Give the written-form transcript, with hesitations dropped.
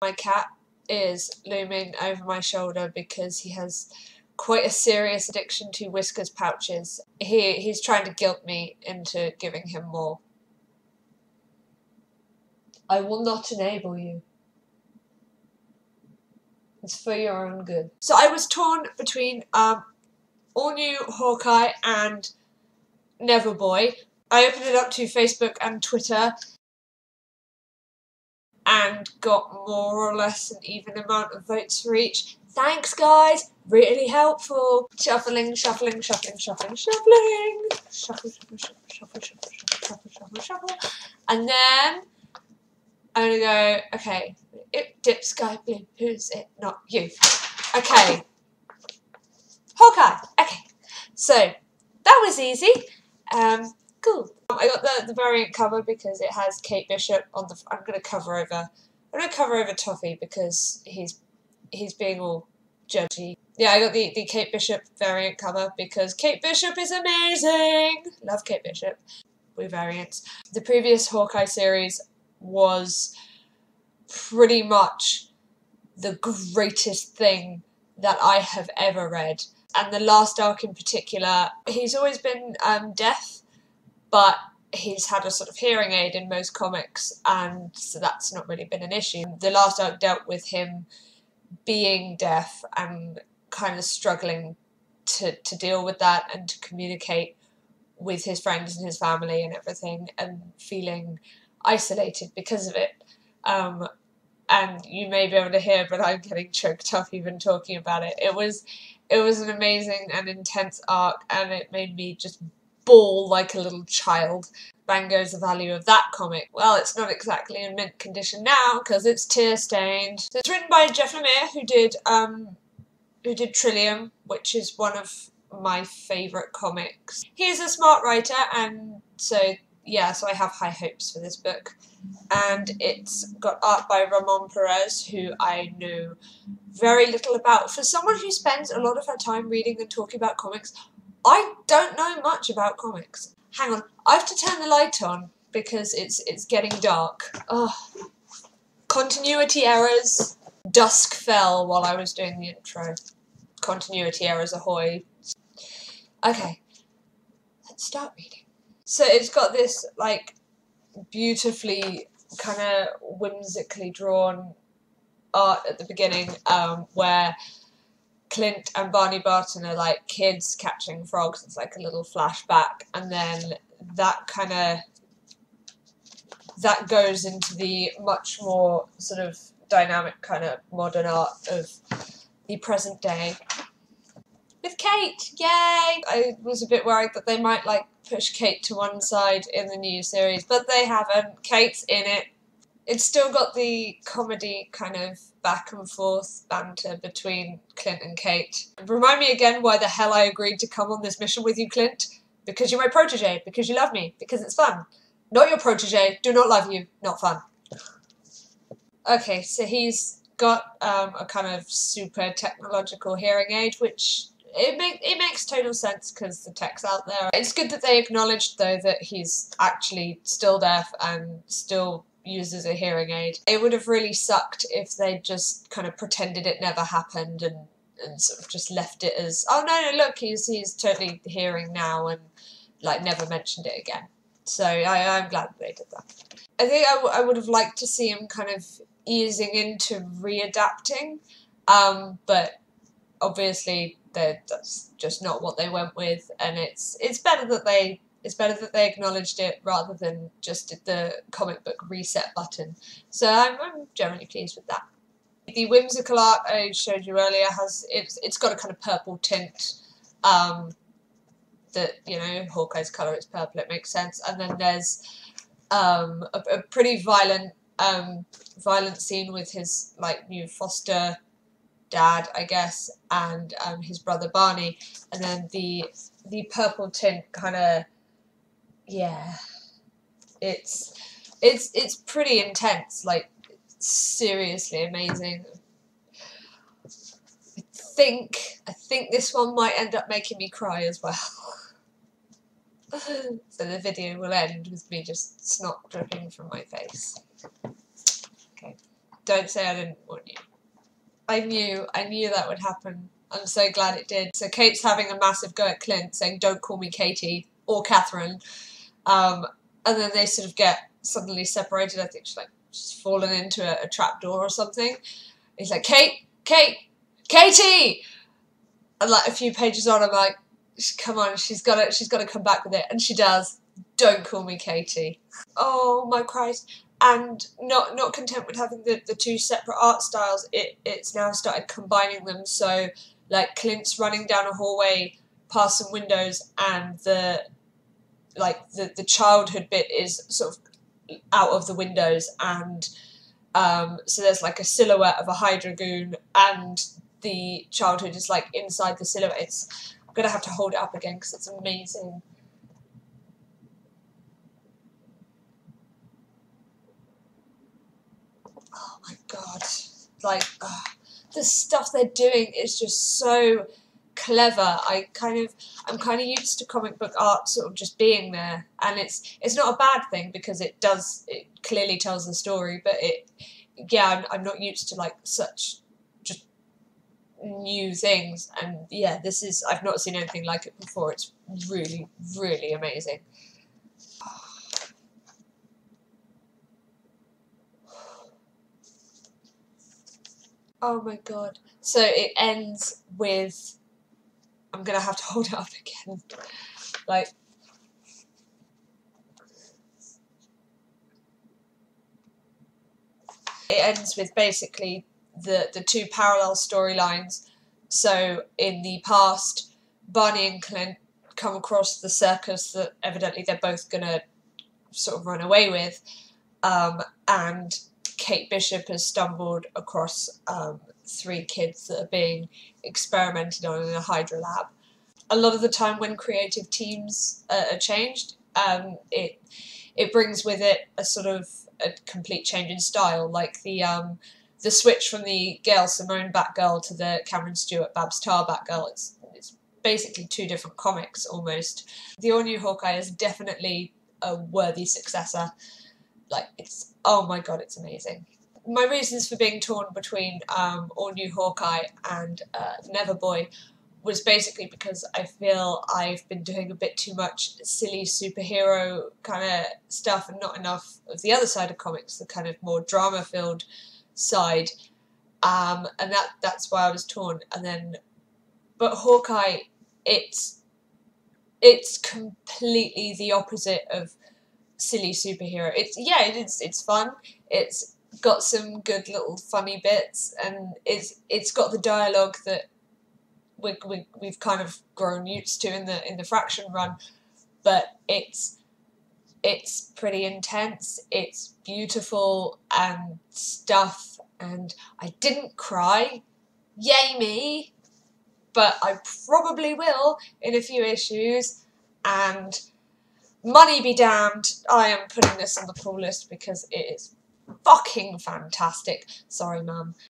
My cat is looming over my shoulder because he has quite a serious addiction to Whiskas pouches. He's trying to guilt me into giving him more. I will not enable you. It's for your own good. So I was torn between all new Hawkeye and Neverboy. I opened it up to Facebook and Twitter and got more or less an even amount of votes for each. Thanks, guys. Really helpful. Shuffling, shuffling, shuffling, shuffling, shuffling. Shuffle, shuffle, shuffle, shuffle, shuffle, shuffle, shuffle, shuffle. And then I'm gonna go, okay, it dip sky blue, who's it? Not you. Okay. Hawkeye. Okay. So that was easy. Cool. I got the variant cover because it has Kate Bishop on the. I'm gonna cover over Toffee because he's being all judgy. Yeah, I got the Kate Bishop variant cover because Kate Bishop is amazing. Love Kate Bishop. With variants. The previous Hawkeye series was pretty much the greatest thing that I have ever read. And the last arc in particular, he's always been deaf, but he's had a sort of hearing aid in most comics, and so that's not really been an issue. The last arc dealt with him being deaf and kind of struggling to deal with that and to communicate with his friends and his family and everything, and feeling isolated because of it. And you may be able to hear, but I'm getting choked up even talking about it. It was an amazing and intense arc, and it made me just bawl like a little child. Bang goes the value of that comic. Well, it's not exactly in mint condition now because it's tear stained. So it's written by Jeff Lemire, who did Trillium, which is one of my favourite comics. He's a smart writer, and so I have high hopes for this book. And it's got art by Ramon Perez, who I know very little about. For someone who spends a lot of her time reading and talking about comics, I don't know much about comics. Hang on, I have to turn the light on because it's getting dark. Oh. Continuity errors. Dusk fell while I was doing the intro. Continuity errors ahoy. Okay, let's start reading. So it's got this, like, beautifully kind of whimsically drawn art at the beginning, where Clint and Barney Barton are like kids catching frogs. It's like a little flashback, and then that goes into the much more sort of dynamic kind of modern art of the present day. With Kate, yay! I was a bit worried that they might like push Kate to one side in the new series, but they haven't. Kate's in it. It's still got the comedy kind of back and forth banter between Clint and Kate. Remind me again why the hell I agreed to come on this mission with you, Clint. Because you're my protege, because you love me, because it's fun. Not your protege, do not love you, not fun. Okay, so he's got a kind of super technological hearing aid, which it makes total sense because the tech's out there. It's good that they acknowledged, though, that he's actually still deaf and still uses a hearing aid. It would have really sucked if they just kind of pretended it never happened and sort of just left it as, oh no, look, he's totally hearing now, and like never mentioned it again. So I'm glad that they did that. I think I would have liked to see him kind of easing into readapting, but obviously that's just not what they went with, and it's better that they acknowledged it rather than just did the comic book reset button. So I'm generally pleased with that. The whimsical art I showed you earlier it's got a kind of purple tint. That, you know, Hawkeye's colour is purple, it makes sense. And then there's a pretty violent scene with his like new foster dad, I guess, and his brother Barney. And then the purple tint kind of, yeah, it's pretty intense, like seriously amazing. I think this one might end up making me cry as well. So the video will end with me just snot dripping from my face. Okay. Don't say I didn't warn you. I knew that would happen. I'm so glad it did. So Kate's having a massive go at Clint, saying, "Don't call me Katie," or Catherine. And then they sort of get suddenly separated. I think she's fallen into a trapdoor or something. He's like, Katie! And like a few pages on, I'm like, come on, she's got to come back with it. And she does. Don't call me Katie. Oh my Christ. And not content with having the two separate art styles, it's now started combining them. So like Clint's running down a hallway past some windows, and the childhood bit is sort of out of the windows, and so there's like a silhouette of a Hydra goon, and the childhood is like inside the silhouette. I'm gonna have to hold it up again because it's amazing. Oh my god, like the stuff they're doing is just so clever. I'm kind of used to comic book art sort of just being there, and it's not a bad thing because it clearly tells the story, but I'm not used to like such just new things, and yeah, I've not seen anything like it before. It's really, really amazing. Oh my god. So it ends with, I'm gonna have to hold it up again. Like, it ends with basically the two parallel storylines. So in the past, Barney and Clint come across the circus that evidently they're both gonna sort of run away with, and Kate Bishop has stumbled across 3 kids that are being experimented on in a Hydra lab. A lot of the time when creative teams are changed, it brings with it a sort of a complete change in style, like the switch from the Gail Simone Batgirl to the Cameron Stewart Babs Tarr Batgirl. It's basically 2 different comics almost. The all new Hawkeye is definitely a worthy successor. Like, oh my god, it's amazing. My reasons for being torn between all new Hawkeye and Neverboy was basically because I feel I've been doing a bit too much silly superhero kind of stuff and not enough of the other side of comics, the kind of more drama-filled side, and that's why I was torn. But Hawkeye, it's completely the opposite of silly superhero. It's fun. It's got some good little funny bits, and it's got the dialogue that we've kind of grown used to in the Fraction run, but it's pretty intense. It's beautiful and stuff, and I didn't cry, yay me, but I probably will in a few issues. And money be damned, I am putting this on the pull list because it is fucking fantastic. Sorry, Mum.